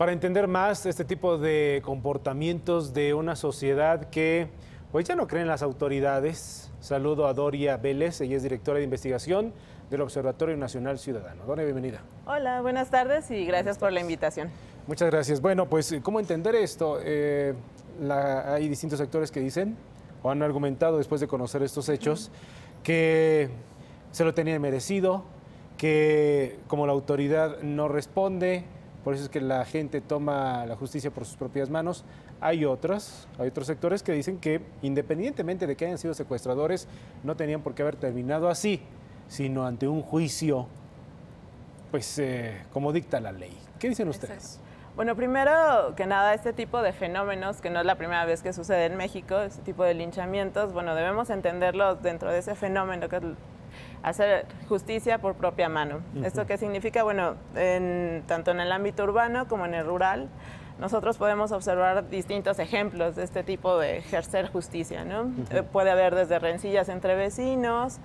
para entender más este tipo de comportamientos de una sociedad que pues ya no cree en las autoridades. Saludo a Doria Vélez, ella es directora de investigación del Observatorio Nacional Ciudadano. Doria, bienvenida. Hola, buenas tardes y gracias por la invitación. Muchas gracias. Bueno, pues, ¿cómo entender esto? Hay distintos sectores que dicen, o han argumentado después de conocer estos hechos, que se lo tenían merecido, que como la autoridad no responde, por eso es que la gente toma la justicia por sus propias manos. Hay otros sectores que dicen que independientemente de que hayan sido secuestradores, no tenían por qué haber terminado así, sino ante un juicio, pues como dicta la ley. ¿Qué dicen ustedes? Exacto. Bueno, primero que nada, este tipo de fenómenos, que no es la primera vez que sucede en México, este tipo de linchamientos, bueno, debemos entenderlo dentro de ese fenómeno que es hacer justicia por propia mano. ¿Esto qué significa? Bueno, tanto en el ámbito urbano como en el rural, nosotros podemos observar distintos ejemplos de este tipo de ejercer justicia, ¿no? Puede haber desde rencillas entre vecinos,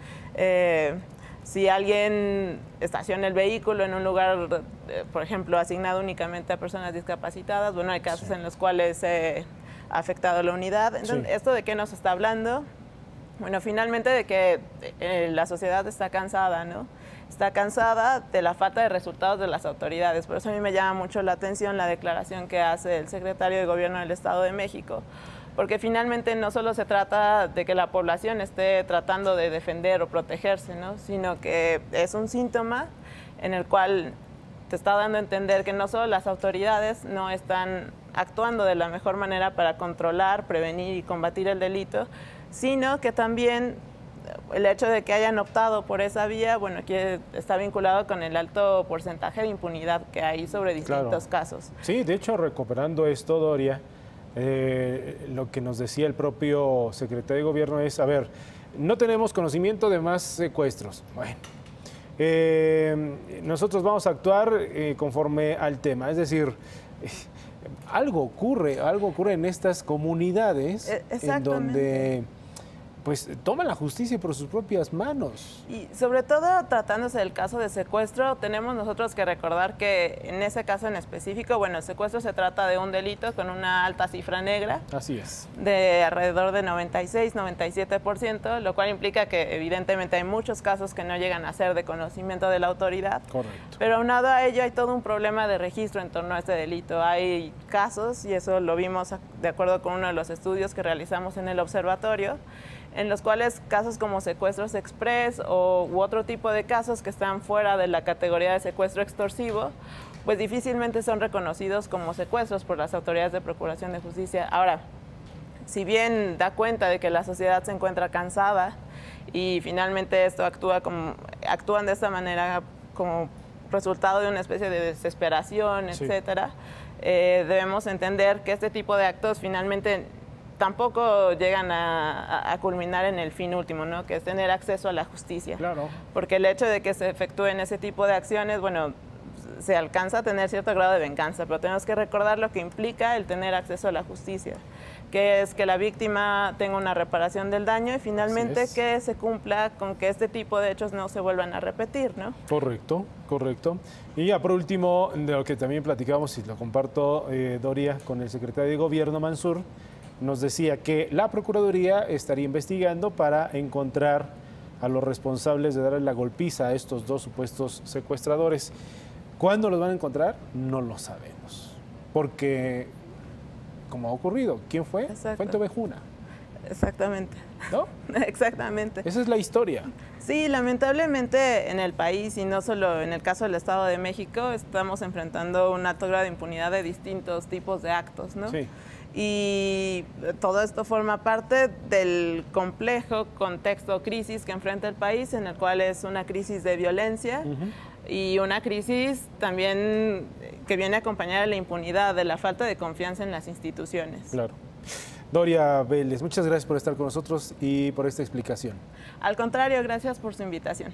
si alguien estaciona el vehículo en un lugar, por ejemplo, asignado únicamente a personas discapacitadas, bueno, hay casos en los cuales ha afectado la unidad. Entonces, ¿esto de qué nos está hablando? Bueno, finalmente de que la sociedad está cansada, ¿no? Está cansada de la falta de resultados de las autoridades. Por eso a mí me llama mucho la atención la declaración que hace el secretario de Gobierno del Estado de México, porque finalmente no solo se trata de que la población esté tratando de defender o protegerse, ¿no? Sino que es un síntoma en el cual te está dando a entender que no solo las autoridades no están actuando de la mejor manera para controlar, prevenir y combatir el delito, sino que también el hecho de que hayan optado por esa vía, bueno, que está vinculado con el alto porcentaje de impunidad que hay sobre distintos casos. Sí, de hecho, recuperando esto, Doria, lo que nos decía el propio secretario de Gobierno es, a ver, no tenemos conocimiento de más secuestros. Bueno, nosotros vamos a actuar conforme al tema, es decir, algo ocurre en estas comunidades en donde pues toman la justicia por sus propias manos. Y sobre todo tratándose del caso de secuestro, tenemos nosotros que recordar que en ese caso en específico, bueno, el secuestro se trata de un delito con una alta cifra negra. Así es. De alrededor de 96, 97%, lo cual implica que evidentemente hay muchos casos que no llegan a ser de conocimiento de la autoridad. Correcto. Pero aunado a ello hay todo un problema de registro en torno a este delito. Hay casos, y eso lo vimos de acuerdo con uno de los estudios que realizamos en el observatorio, en los cuales casos como secuestros express u otro tipo de casos que están fuera de la categoría de secuestro extorsivo, pues difícilmente son reconocidos como secuestros por las autoridades de procuración de justicia. Ahora, si bien da cuenta de que la sociedad se encuentra cansada y finalmente esto actúan de esta manera como resultado de una especie de desesperación, etcétera, debemos entender que este tipo de actos finalmente tampoco llegan a culminar en el fin último, ¿no? Que es tener acceso a la justicia. Claro. Porque el hecho de que se efectúen ese tipo de acciones, bueno, se alcanza a tener cierto grado de venganza, pero tenemos que recordar lo que implica el tener acceso a la justicia, que es que la víctima tenga una reparación del daño y finalmente que se cumpla con que este tipo de hechos no se vuelvan a repetir, ¿no? Correcto, correcto. Y ya por último, de lo que también platicamos, y lo comparto, Doria, con el secretario de Gobierno, Mansur, nos decía que la Procuraduría estaría investigando para encontrar a los responsables de darle la golpiza a estos dos supuestos secuestradores. ¿Cuándo los van a encontrar? No lo sabemos. Porque, como ha ocurrido, ¿quién fue? Exacto. Fue en Tobejuna. Exactamente. ¿No? Exactamente. Esa es la historia. Sí, lamentablemente en el país y no solo en el caso del Estado de México, estamos enfrentando un alto grado de impunidad de distintos tipos de actos, ¿no? Sí. Y todo esto forma parte del complejo contexto crisis que enfrenta el país, en el cual es una crisis de violencia y una crisis también que viene acompañada de la impunidad, de la falta de confianza en las instituciones. Claro. Doria Vélez, muchas gracias por estar con nosotros y por esta explicación. Al contrario, gracias por su invitación.